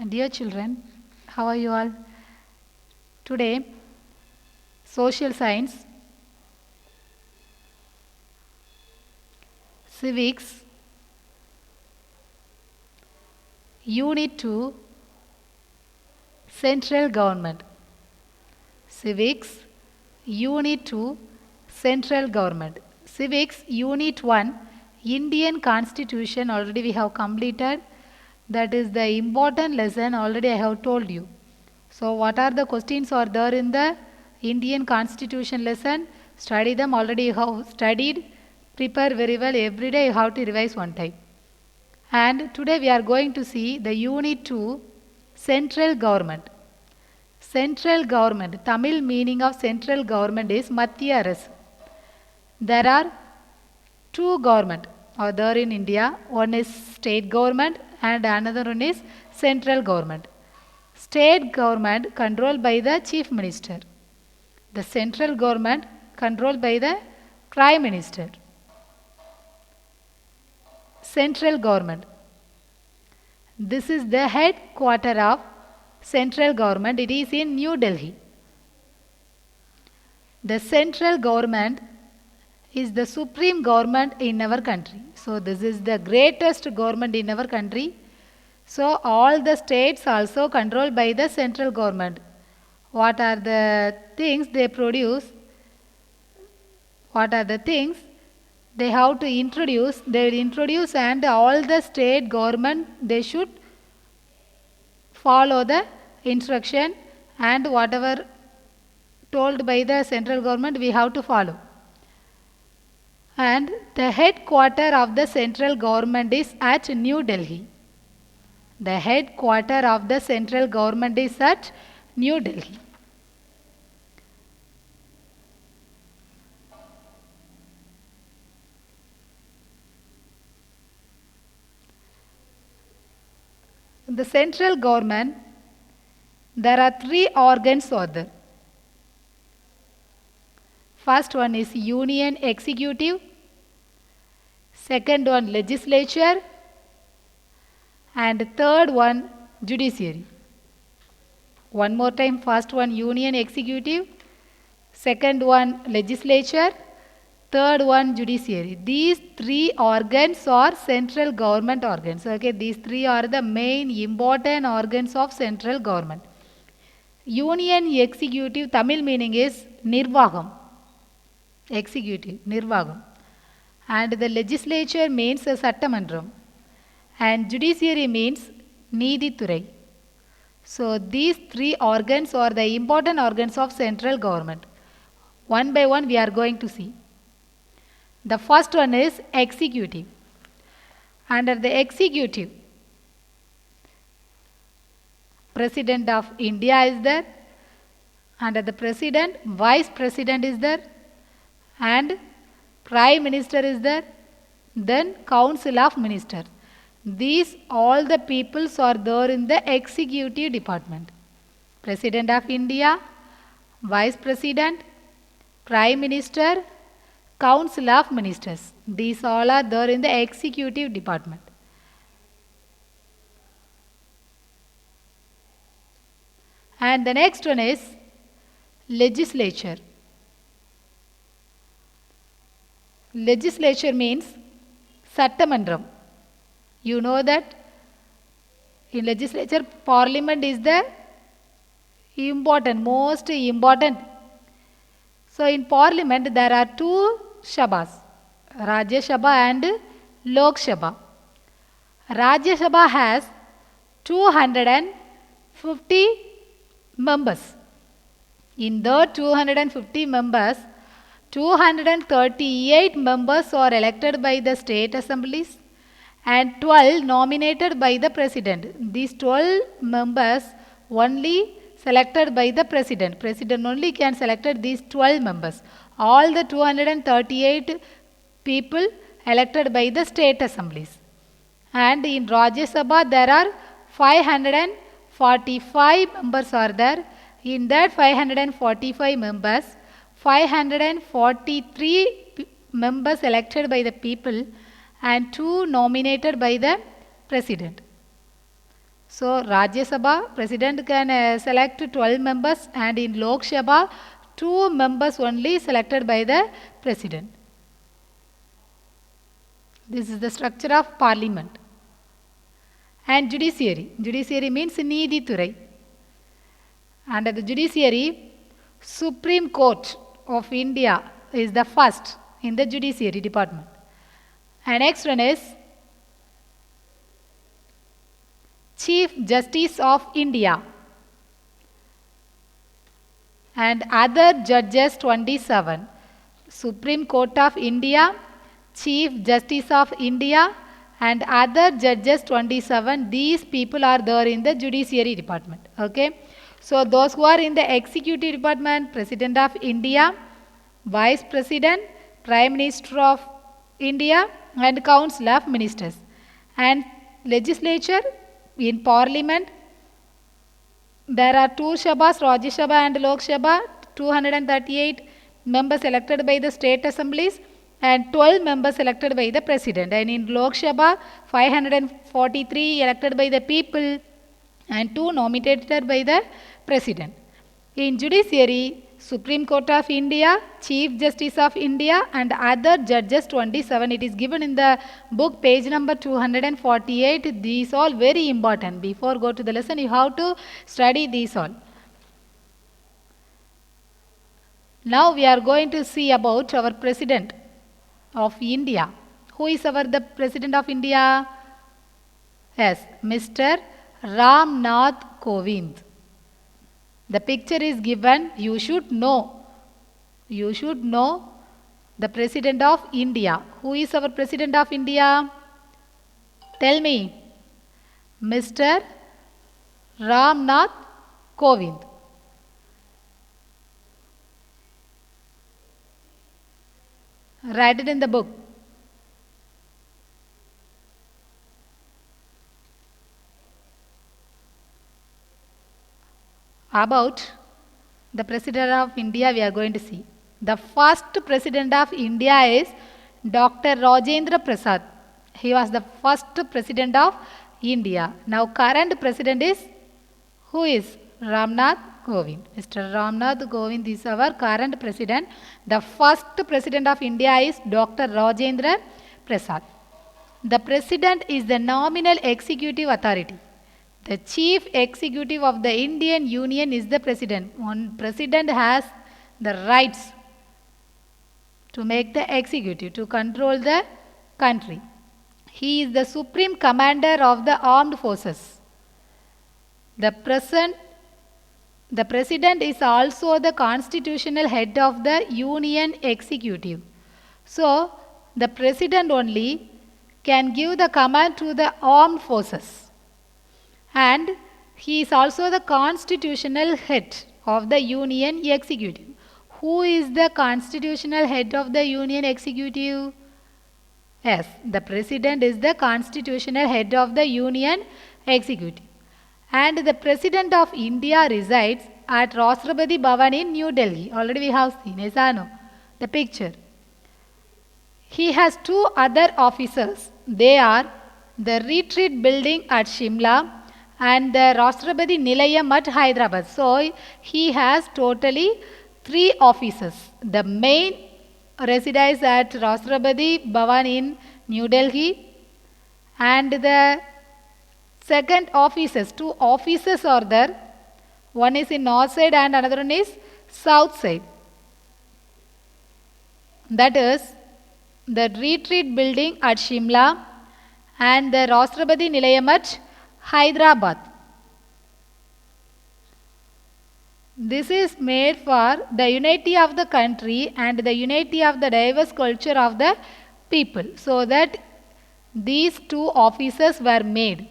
Dear children, how are you all? Today, social science, civics, unit 2, central government. Civics, unit 2, central government. Civics, unit 1, Indian constitution already we have completed. That is the important lesson already I have told you. So what are the questions are there in the Indian constitution lesson? Study them already you have studied. Prepare very well every day you have to revise one time. And today we are going to see the unit 2 central government. Central government, Tamil meaning of central government is Mathiya Arasu. There are two government are there in India. One is state government and another one is central government. State government controlled by the chief minister. The central government controlled by the prime minister. Central government. This is the headquarter of central government. It is in New Delhi. The central government is the supreme government in our country. So this is the greatest government in our country. So all the states also controlled by the central government. What are the things they produce? What are the things they have to introduce? They will introduce and all the state government they should follow the instruction and whatever told by the central government we have to follow. And the headquarter of the central government is at New Delhi. The headquarter of the central government is at New Delhi. The central government, there are three organs are there. First one is Union Executive, second one Legislature, and third one Judiciary. One more time, first one Union Executive, second one Legislature, third one Judiciary. These three organs are central government organs. Okay, these three are the main important organs of central government. Union Executive, Tamil meaning is Nirvagam. Executive, Nirvagam. And the legislature means Sattamandram. And judiciary means Needithurai. So these three organs are the important organs of central government. One by one we are going to see. The first one is executive. Under the executive, President of India is there. Under the President, Vice President is there. And Prime Minister is there. Then Council of Ministers. These all the peoples are there in the executive department. President of India, Vice President, Prime Minister, Council of Ministers. These all are there in the executive department. And the next one is legislature. Legislature means Sattamandram. You know that in legislature, parliament is the important, most important. So in parliament, there are two Sabhas, Rajya Sabha and Lok Sabha. Rajya Sabha has 250 members. In the 250 members, 238 members are elected by the state assemblies and 12 nominated by the president. These 12 members only selected by the president. President only can select these 12 members. All the 238 people elected by the state assemblies. And in Rajya Sabha there are 545 members are there. In that 545 members, 543 members elected by the people and 2 nominated by the president. So Rajya Sabha president can select 12 members, and in Lok Sabha 2 members only selected by the president. This is the structure of parliament. And judiciary. Judiciary means Needhi Thurai. Under the judiciary, Supreme Court of India is the first in the judiciary department. And next one is Chief Justice of India and other judges 27. Supreme Court of India, Chief Justice of India and other judges 27. These people are there in the judiciary department. Okay. So those who are in the executive department, President of India, Vice President, Prime Minister of India and Council of Ministers. And legislature, in parliament, there are 2 Sabhas, Rajya Sabha and Lok Sabha, 238 members elected by the state assemblies and 12 members elected by the president. And in Lok Sabha, 543 elected by the people and 2 nominated by the president. In judiciary, Supreme Court of India, Chief Justice of India and other judges 27. It is given in the book page number 248. These all very important. Before go to the lesson, you have to study these all. Now we are going to see about our President of India. Who is the President of India? Yes, Mr. Ram Nath Kovind. The picture is given. You should know. You should know the President of India. Who is our President of India? Tell me. Mr. Ram Nath Kovind. Write it in the book. About the President of India we are going to see. The first President of India is Dr. Rajendra Prasad. He was the first President of India. Now current President is, who is? Ramnath Kovind. Mr. Ramnath Kovind is our current President. The first President of India is Dr. Rajendra Prasad. The President is the nominal executive authority. The chief executive of the Indian Union is the President. One President has the rights to make the executive, to control the country. He is the supreme commander of the armed forces. The President is also the constitutional head of the Union executive. So, the President only can give the command to the armed forces. And he is also the constitutional head of the Union executive. Who is the constitutional head of the Union executive? Yes, the President is the constitutional head of the Union executive. And the President of India resides at Rashtrapati Bhavan in New Delhi. Already we have seen, yes or no? The picture. He has 2 other offices. They are the retreat building at Shimla and the Rashtrapati Nilayam at Hyderabad. So he has totally 3 offices. The main resides at Rashtrapati Bhavan in New Delhi, and the second offices, 2 offices are there. One is in north side and another one is south side. That is the retreat building at Shimla and the Rashtrapati Nilayam at Hyderabad. This is made for the unity of the country and the unity of the diverse culture of the people. So that these 2 offices were made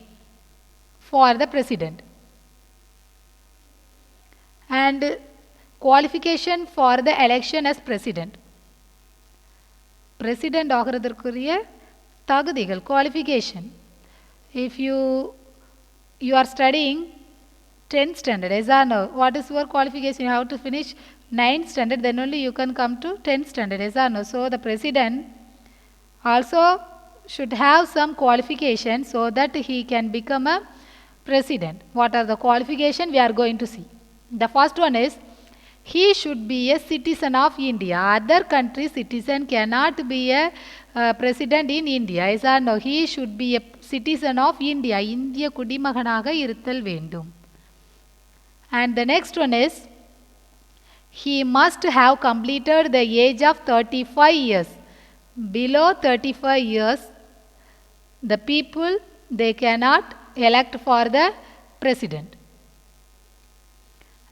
for the President. And qualification for the election as President. President ஆகிறதற்குரிய தகுதிகள், qualification. If you are studying 10th standard, yes or no? What is your qualification? You have to finish 9th standard, then only you can come to 10th standard, yes or no? So the President also should have some qualification so that he can become a president. What are the qualifications we are going to see? The first one is he should be a citizen of India. Other country citizen cannot be a president in India. Is or no? He should be a citizen of India. India குடிமகனாக இருத்தல் வேண்டும். And the next one is he must have completed the age of 35 years. Below 35 years, the people, they cannot elect for the president.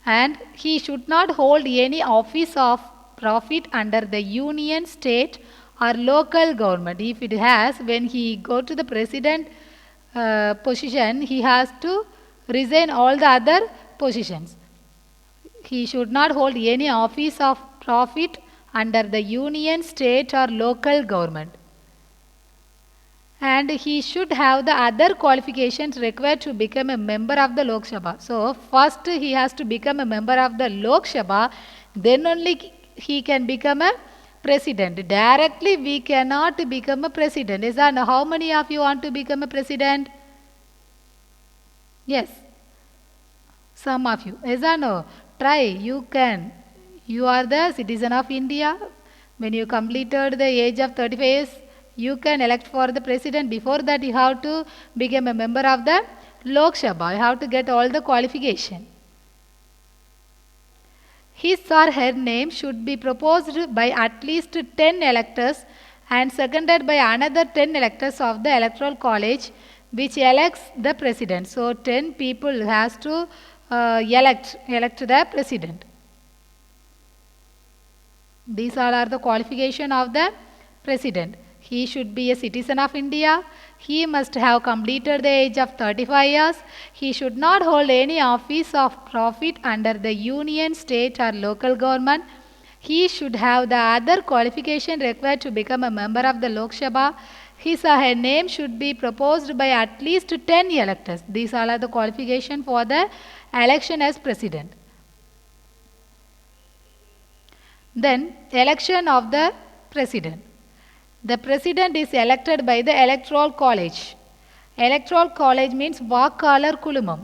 And he should not hold any office of profit under the union, state or local government. If it has, when he go to the president position, he has to resign all the other positions. He should not hold any office of profit under the union, state or local government. And he should have the other qualifications required to become a member of the Lok Sabha. So first he has to become a member of the Lok Sabha, then only he can become a president. Directly we cannot become a president. Is that how many of you want to become a president? Yes. Some of you. Is that no? Try. You can. You are the citizen of India. When you completed the age of 35 years, you can elect for the president. Before that, you have to become a member of the Lok Sabha. You have to get all the qualification. His or her name should be proposed by at least 10 electors and seconded by another 10 electors of the electoral college which elects the president. So 10 people has to elect the president. These all are the qualification of the president. He should be a citizen of India. He must have completed the age of 35 years. He should not hold any office of profit under the union, state or local government. He should have the other qualification required to become a member of the Lok Sabha. His or her name should be proposed by at least 10 electors. These all are the qualifications for the election as president. Then election of the president. The president is elected by the electoral college. Electoral college means Vakalar Kulumam.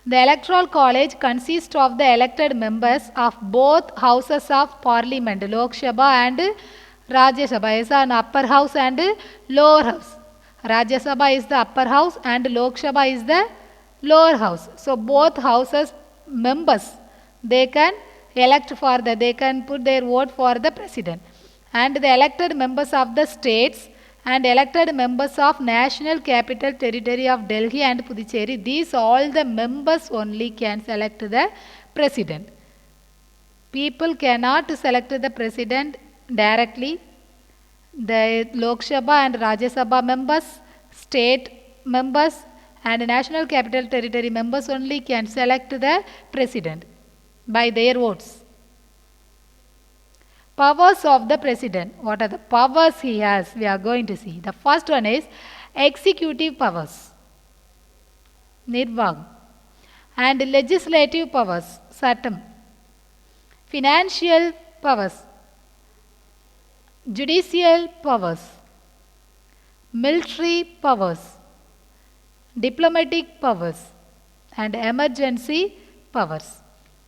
The electoral college consists of the elected members of both houses of parliament, Lok Sabha and Rajya Sabha. Is an upper house and lower house. Rajya Sabha is the upper house and Lok Sabha is the lower house. So both houses members, they can elect for they can put their vote for the president. And the elected members of the states and elected members of National Capital Territory of Delhi and Puducherry, these all the members only can select the president. People cannot select the president directly. The Lok Sabha and Rajya Sabha members, state members and National Capital Territory members only can select the president by their votes. Powers of the president. What are the powers he has? We are going to see. The first one is executive powers, Nirvag, and legislative powers, Satam, financial powers, judicial powers, military powers, diplomatic powers, and emergency powers.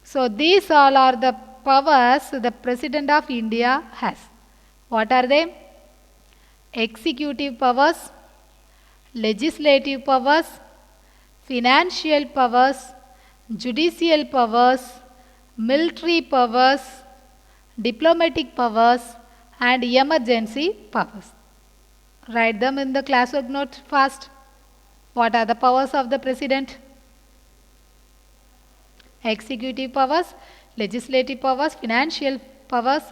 So these all are the powers the President of India has. What are they? Executive powers, legislative powers, financial powers, judicial powers, military powers, diplomatic powers and emergency powers. Write them in the classwork note fast. What are the powers of the President? Executive powers, legislative powers, financial powers,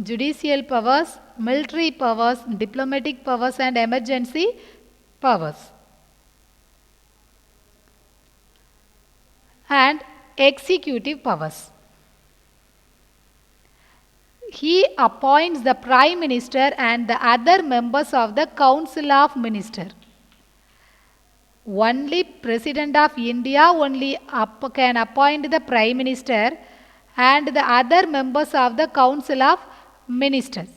judicial powers, military powers, diplomatic powers and emergency powers. And executive powers. He appoints the Prime Minister and the other members of the Council of Ministers. Only President of India only can appoint the Prime Minister and the other members of the Council of Ministers.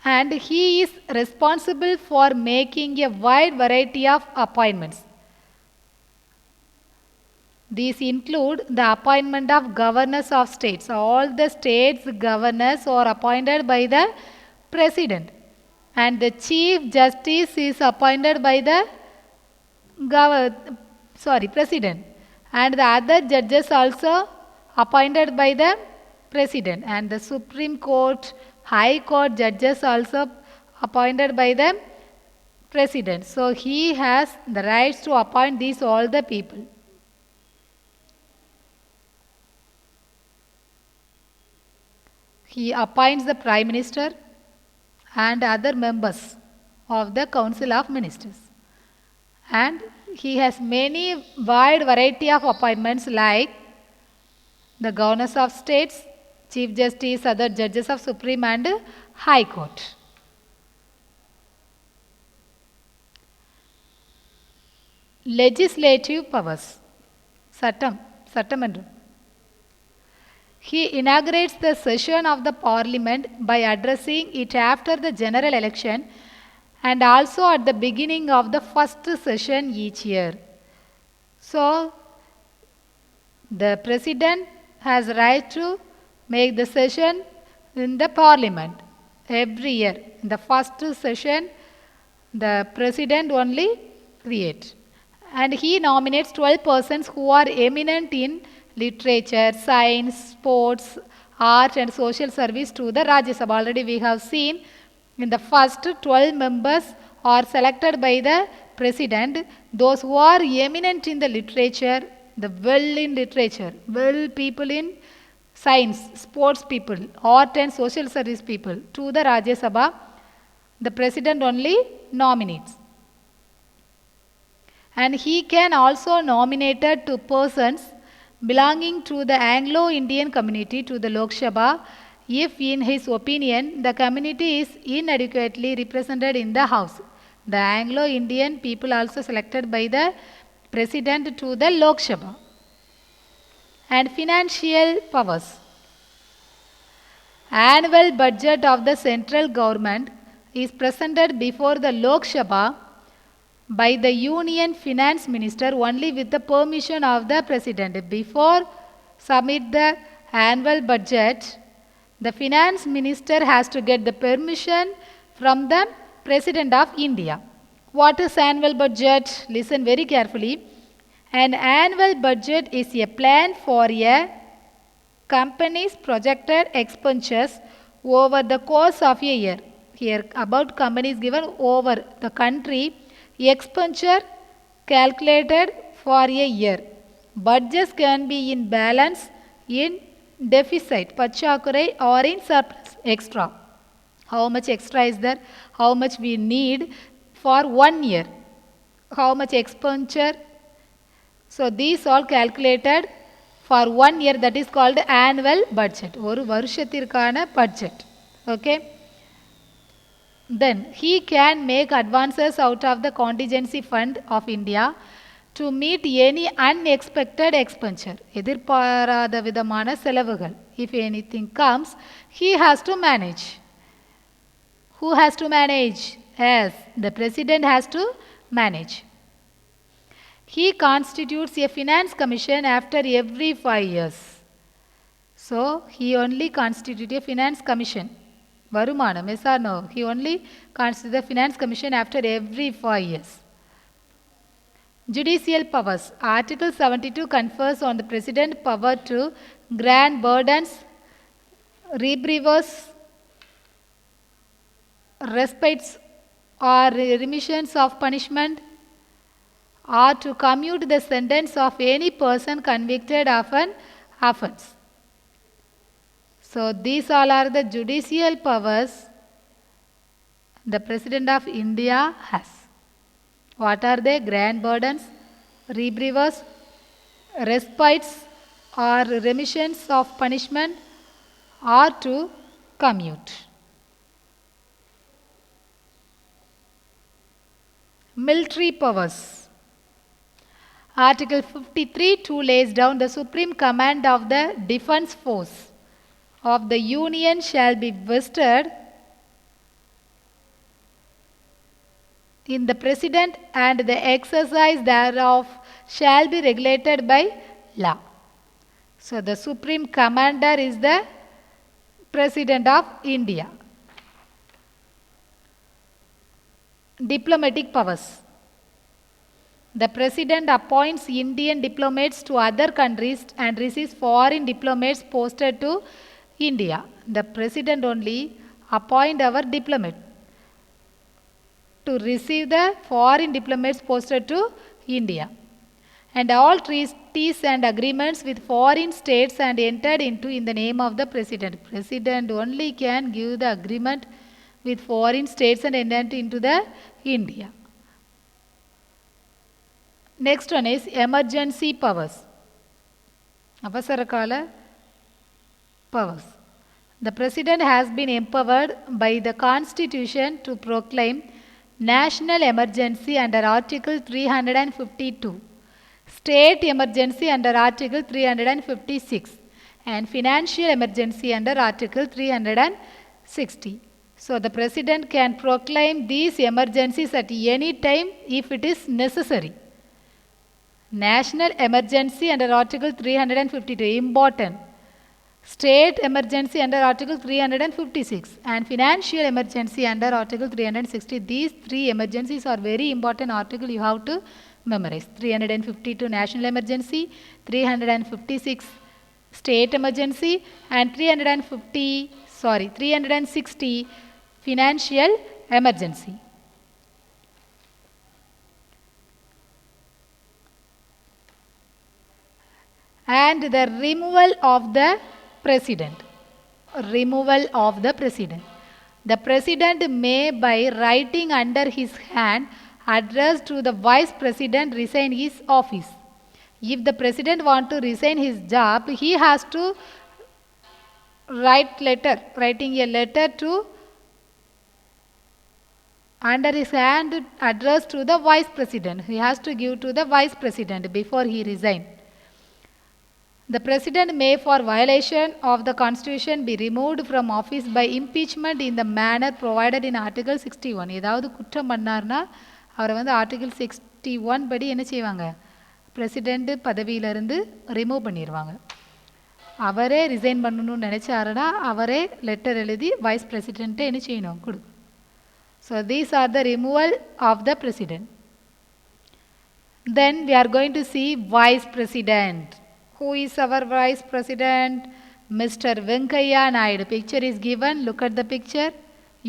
And he is responsible for making a wide variety of appointments. These include the appointment of governors of states. All the states' governors are appointed by the president, and the chief justice is appointed by the president, and the other judges also appointed by the president, and the Supreme Court, High Court judges also appointed by the president. So he has the rights to appoint these all the people. He appoints the Prime Minister and other members of the Council of Ministers. And he has many wide variety of appointments like the governors of states, Chief Justice, other judges of Supreme and High Court. Legislative powers. Sattamandram. He inaugurates the session of the parliament by addressing it after the general election and also at the beginning of the first session each year. So, the president has right to make the session in the parliament every year. In the first session, the president only creates. And he nominates 12 persons who are eminent in literature, science, sports, art and social service to the Rajya Sabha. Already we have seen in the first 12 members are selected by the president. Those who are eminent in the literature, the well in literature, well people in science, sports people, art and social service people to the Rajya Sabha, the president only nominates. And he can also nominate 2 persons belonging to the Anglo-Indian community to the Lok Sabha if in his opinion the community is inadequately represented in the House. The Anglo-Indian people also selected by the president to the Lok Sabha. And financial powers. Annual budget of the central government is presented before the Lok Sabha by the Union Finance Minister only with the permission of the President. Before submit the annual budget, the Finance Minister has to get the permission from the President of India. What is annual budget? Listen very carefully. An annual budget is a plan for a company's projected expenditures over the course of a year. Here about companies given over the country expenditure calculated for a year. Budgets can be in balance, in deficit, pachakurai, or in surplus, extra. How much extra is there? How much we need for 1 year? How much expenditure? So these all calculated for 1 year, that is called annual budget. ஒரு வருஷத்திற்கான budget. Okay. Then he can make advances out of the contingency fund of India to meet any unexpected expenditure. எதிர்பாராத விதமான செலவுகள். If anything comes, he has to manage. Who has to manage? Yes, the president has to manage. He constitutes a finance commission after every 5 years. So, he only constitutes a finance commission. Varumanam, yes or no? He only constitutes the finance commission after every 5 years. Judicial powers. Article 72 confers on the president power to grant burdens, reprievers, respites or remissions of punishment, or to commute the sentence of any person convicted of an offence. So these all are the judicial powers the President of India has. What are they? Grant burdens, reprievers, respites or remissions of punishment, or to commute. Military powers. Article 53(2) lays down the supreme command of the defense force of the Union shall be vested in the President, and the exercise thereof shall be regulated by law. So the supreme commander is the President of India. Diplomatic powers. The President appoints Indian diplomats to other countries and receives foreign diplomats posted to India. The President only appoint our diplomat to receive the foreign diplomats posted to India. And all treaties and agreements with foreign states and entered into in the name of the President. President only can give the agreement with foreign states and entered into the India. Next one is emergency powers. Avasarakala powers. The President has been empowered by the Constitution to proclaim national emergency under Article 352, state emergency under Article 356, and financial emergency under Article 360. So the President can proclaim these emergencies at any time if it is necessary. National emergency under Article 352, important. State emergency under Article 356 and financial emergency under Article 360. These three emergencies are very important article you have to memorize. 352 national emergency, 356 state emergency and 360 financial emergency. And the removal of the President. Removal of the President. The President may by writing under his hand address to the Vice President resign his office. If the President want to resign his job, he has to writing a letter to under his hand address to the Vice President. He has to give to the Vice President before he resign. The President may for violation of the Constitution be removed from office by impeachment in the manner provided in Article 61. ஏதாவது குற்றம் பண்ணார்னா அவரை வந்து article 61 படி என்ன செய்வாங்க, president பதவியிலிருந்து remove பண்ணிடுவாங்க. அவரே ரிசைன் பண்ணணும்னு நினச்சாருன்னா அவரே லெட்டர் எழுதி வைஸ் பிரசிடெண்ட்டை என்ன செய்யணும், கொடு. So these are the removal of the president. Then we are going to see Vice President. Who is our Vice President? Mr. Venkaiah Naidu. Picture is given. Look at the picture.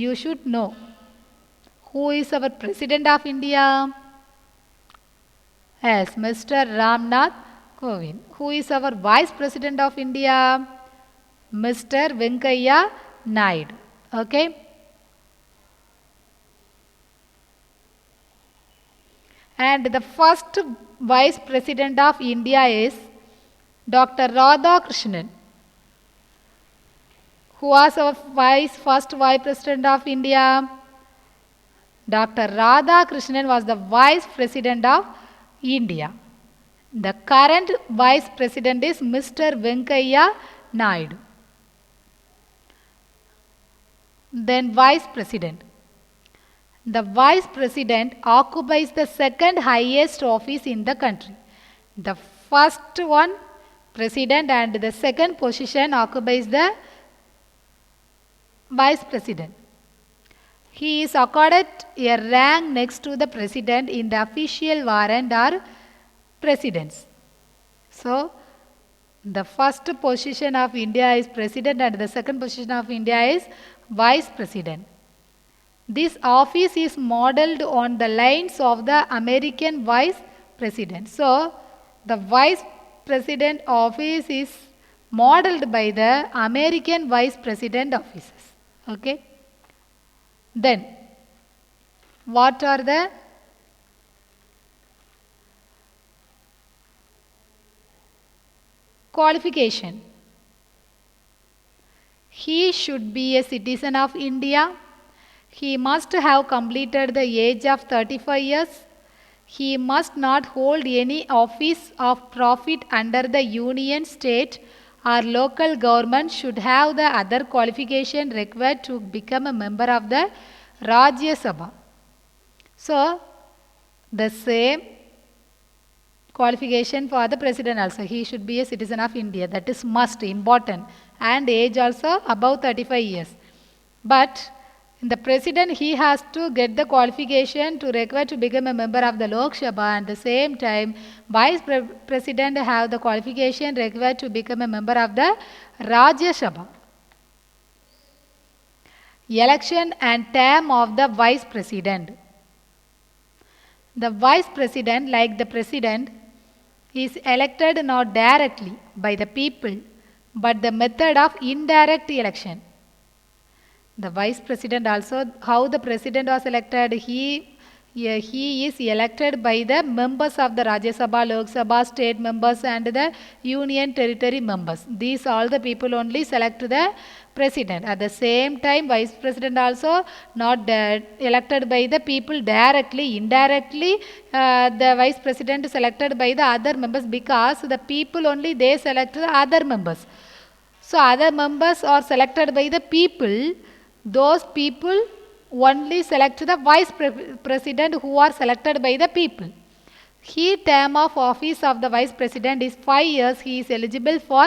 You should know. Who is our President of India? Yes, Mr. Ramnath Kovind. Who is our Vice President of India? Mr. Venkaiah Naidu. Okay. And the first Vice President of India is Dr. Radhakrishnan. Who was our first Vice President of India? Dr. Radhakrishnan was the Vice President of India. The current Vice President is Mr. Venkaiah Naidu. Then Vice President. The Vice President occupies the second highest office in the country. The first one, President, and the second position occupies the Vice President. He is accorded a rank next to the President in the official warrant or precedence. So, the first position of India is President and the second position of India is Vice President. This office is modeled on the lines of the American Vice President. So, the Vice President office is modeled by the American Vice President offices. Okay. Then, what are the qualification? He should be a citizen of India. He must have completed the age of 35 years. He must not hold any office of profit under the union, state or local government, should have the other qualification required to become a member of the Rajya Sabha. So, the same qualification for the president also. He should be a citizen of India. That is must, important. And age also above 35 years. But in the president, he has to get the qualification to require to become a member of the Lok Sabha, and at the same time, president have the qualification required to become a member of the Rajya Sabha. Election and term of the vice president. The vice president, like the president, is elected not directly by the people, but the method of indirect election. The vice president also, how the president was elected, he is elected by the members of the Rajya Sabha, Lok Sabha, state members and the union territory members. These all the people only select the president. At the same time, vice president also not elected by the people directly, indirectly the vice president is selected by the other members, because the people only they select the other members. So other members are selected by the people. Those people only select the vice president who are selected by the people. He term of office of the vice president is 5 years. He is eligible for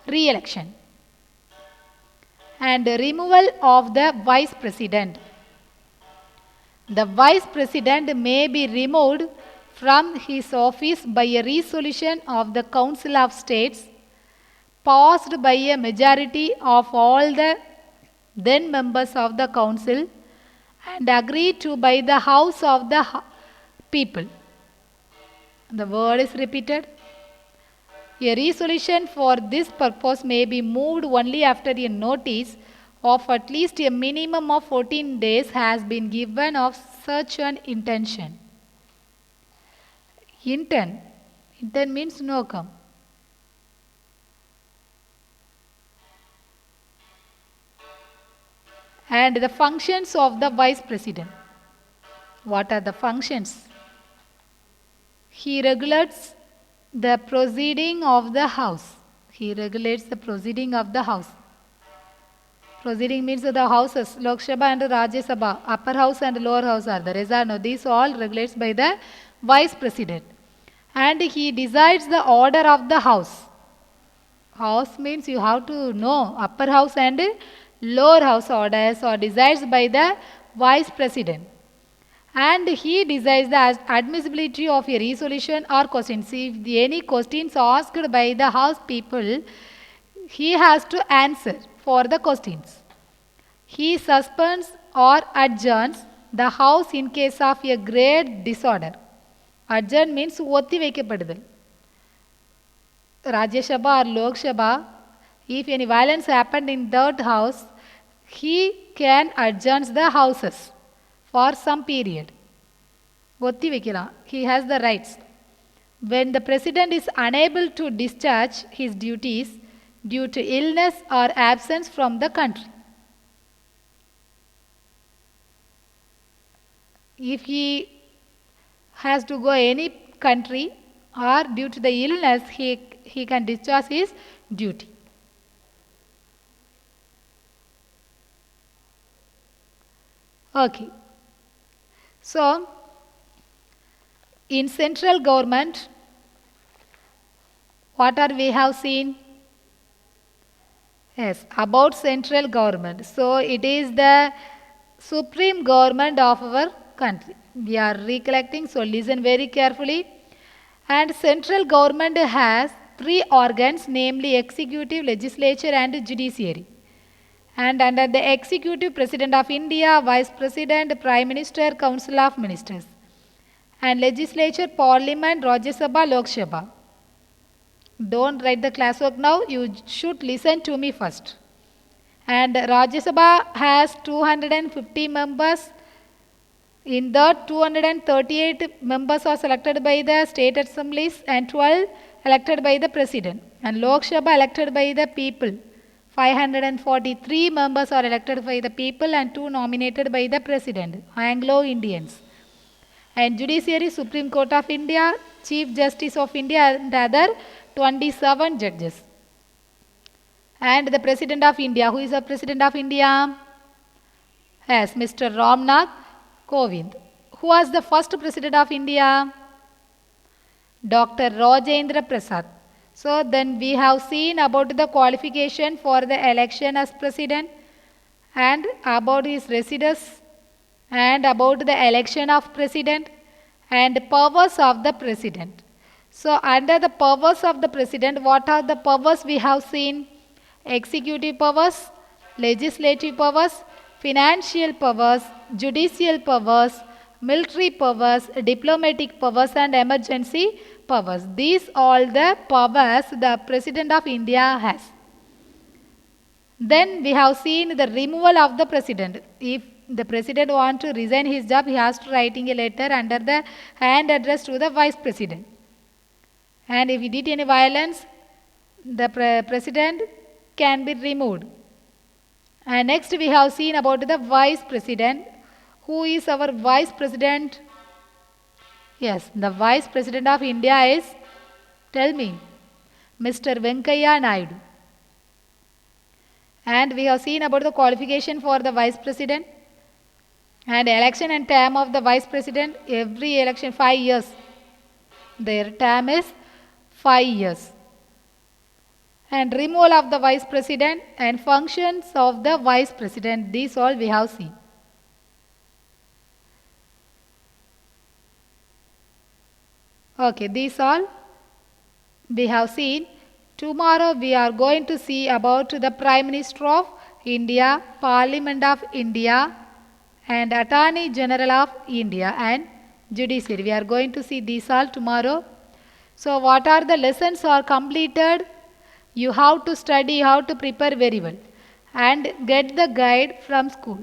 re-election. And removal of the vice president. The vice president may be removed from his office by a resolution of the Council of States passed by a majority of all the then members of the council and agreed to by the house of the people. The word is repeated. A resolution for this purpose may be moved only after a notice of at least a minimum of 14 days has been given of such an intention. Intent means no come. And the functions of the vice president. What are the functions? He regulates the proceeding of the house. He regulates the proceeding of the house. Proceeding means the houses, Lok Sabha and Rajya Sabha, upper house and lower house are there. No, these all regulates by the vice president. And he decides the order of the house. House means you have to know upper house and lower house orders are decided by the vice president. And he decides the admissibility of a resolution or questions. If any questions asked by the house people, he has to answer for the questions. He suspends or adjourns the house in case of a great disorder. Adjourn means ஒத்தி வைக்கப்படுதல். Rajya Sabha or Lok Sabha, if any violence happened in that house, he can adjourn the houses for some period. ஒத்தி வைக்கலாம். He has the rights. When the president is unable to discharge his duties due to illness or absence from the country. If he has to go any country or due to the illness, he can discharge his duty. Okay. So, in central government, what are we have seen? Yes, about central government. So, it is the supreme government of our country. We are recollecting, so listen very carefully. And central government has 3 organs, namely executive, legislature and judiciary. And under the executive, President of India, Vice President, Prime Minister, Council of Ministers. And legislature, Parliament, Rajya Sabha, Lok Sabha. Don't write the classwork now, you should listen to me first. And Rajya Sabha has 250 members. In that, 238 members are selected by the state assemblies and 12 elected by the president. And Lok Sabha elected by the people. 543 members are elected by the people and 2 nominated by the president, Anglo-Indians. And judiciary, Supreme Court of India, Chief Justice of India and other 27 judges. And the President of India, who is the President of India? Yes, Mr. Ramnath Kovind. Who was the first President of India? Dr. Rajendra Prasad. So then we have seen about the qualification for the election as president and about his residence and about the election of president and powers of the president. So under the powers of the president, what are the powers we have seen? Executive powers, legislative powers, financial powers, judicial powers, military powers, diplomatic powers and emergency powers. These all the powers the President of India has. Then we have seen the removal of the President. If the President wants to resign his job, he has to writing a letter under the hand addressed to the Vice President. And if he did any violence, the President can be removed. And next we have seen about the Vice President. Who is our Vice President? Yes, the Vice President of India is, tell me, Mr. Venkaiah Naidu. And we have seen about the qualification for the Vice President and election and term of the Vice President. Every election 5 years. Their term is 5 years. And removal of the Vice President and functions of the Vice President. These all we have seen. Okay, these all we have seen. Tomorrow we are going to see about the Prime Minister of India, Parliament of India and Attorney General of India and Judiciary. We are going to see these all tomorrow. So what are the lessons are completed? You have to study, you have to prepare very well and get the guide from school.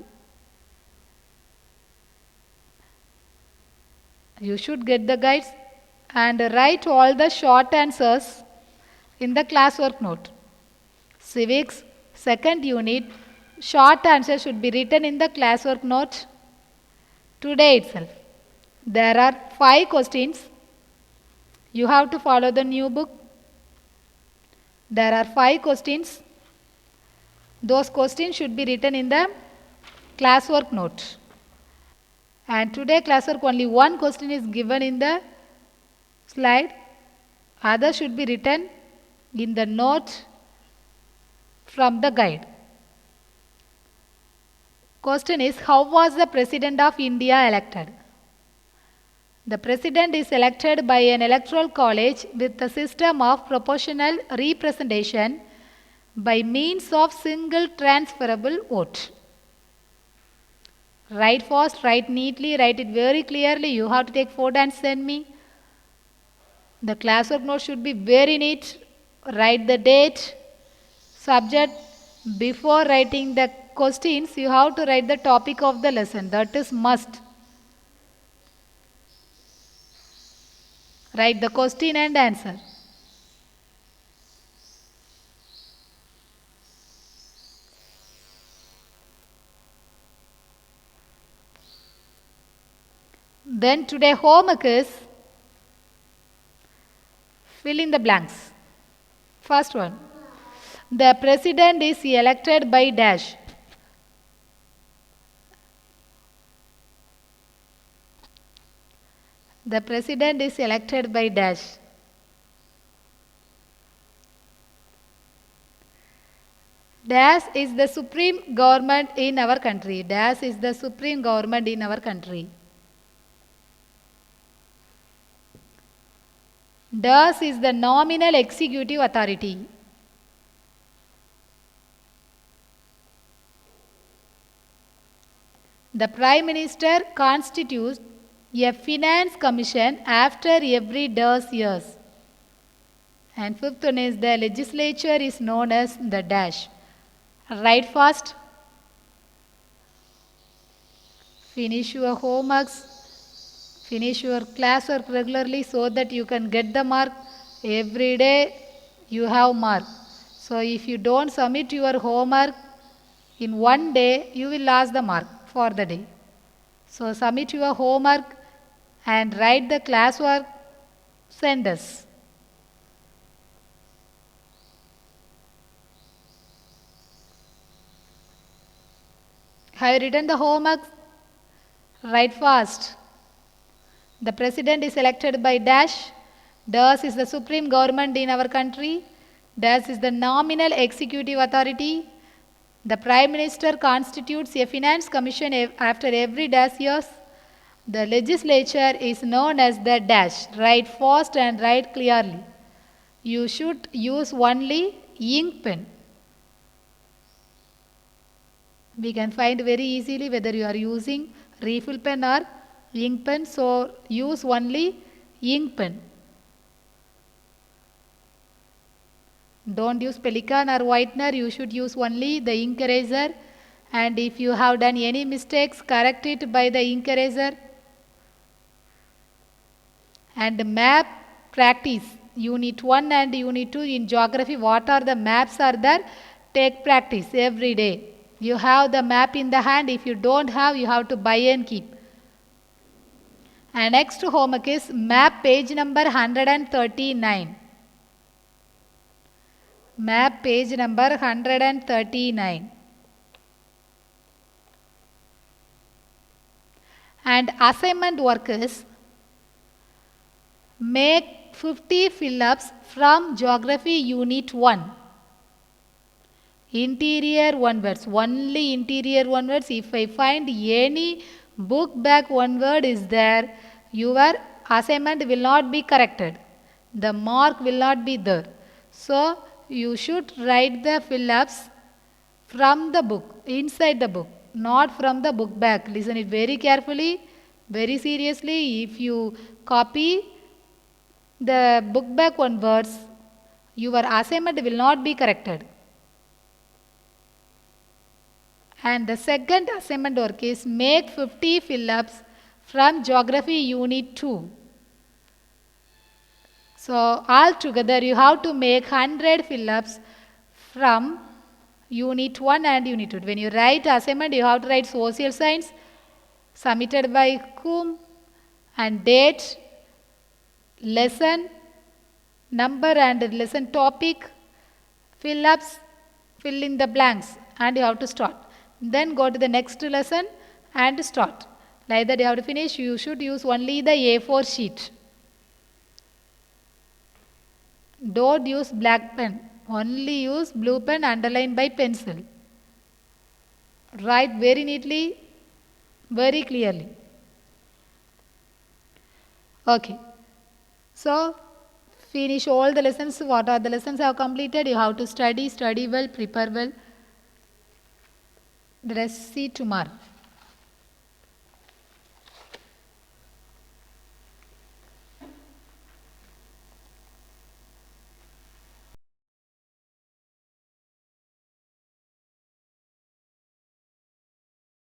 You should get the guides and write all the short answers in the classwork note. Civics, second unit, short answer should be written in the classwork note today itself. There are 5 questions. You have to follow the new book. There are 5 questions. Those questions should be written in the classwork note. And today classwork only one question is given in the slide. Other should be written in the note from the guide. Question is, how was the President of India elected? The President is elected by an electoral college with a system of proportional representation by means of single transferable vote. Write fast, write neatly, write it very clearly. You have to take photo and send me. The classwork note should be very neat. Write the date, subject. Before writing the questions, you have to write the topic of the lesson. That is must. Write the question and answer. Then today homework is fill in the blanks. First one. The President is elected by dash. The President is elected by dash. Dash is the supreme government in our country. Dash is the supreme government in our country. Dash is the nominal executive authority. The Prime Minister constitutes a finance commission after every dash years. And fifth one is the legislature is known as the dash. Write fast. Finish your homeworks. Finish your classwork regularly so that you can get the mark. Every day you have mark. So if you don't submit your homework in one day, you will lose the mark for the day. So submit your homework and write the classwork, send us. Have you written the homework? Write fast. The President is elected by dash. Das is the supreme government in our country. Das is the nominal executive authority. The Prime Minister constitutes a finance commission after every dash years. The legislature is known as the dash. Write fast and write clearly. You should use only ink pen. We can find very easily whether you are using refill pen or ink pen. So use only ink pen. Don't use pelican or whitener. You should use only the ink eraser. And if you have done any mistakes, correct it by the ink eraser. And map practice. Unit 1 and Unit 2 in geography. What are the maps are there? Take practice every day. You have the map in the hand. If you don't have, you have to buy and keep. And next homework is map page number 139. Map page number 139. And assignment work is make 50 fill-ups from Geography Unit 1. Interior one words, only interior one words. If I find any book back one word is there, your assignment will not be corrected. The mark will not be there. So, you should write the fill-ups from the book, inside the book, not from the book back. Listen it very carefully, very seriously. If you copy the book back one words, your assignment will not be corrected. And the second assignment work is make 50 fill-ups from Geography Unit 2. So, all together you have to make 100 fill-ups from Unit 1 and Unit 2. When you write assignment, you have to write social science, submitted by whom, and date, lesson, number and lesson topic, fill-ups, fill in the blanks, and you have to start. Then go to the next lesson and start. Like that you have to finish. You should use only the A4 sheet. Don't use black pen. Only use blue pen underlined by pencil. Write very neatly, very clearly. Okay. So, finish all the lessons. What are the lessons I have completed? You have to study well, prepare well. Let us see tomorrow.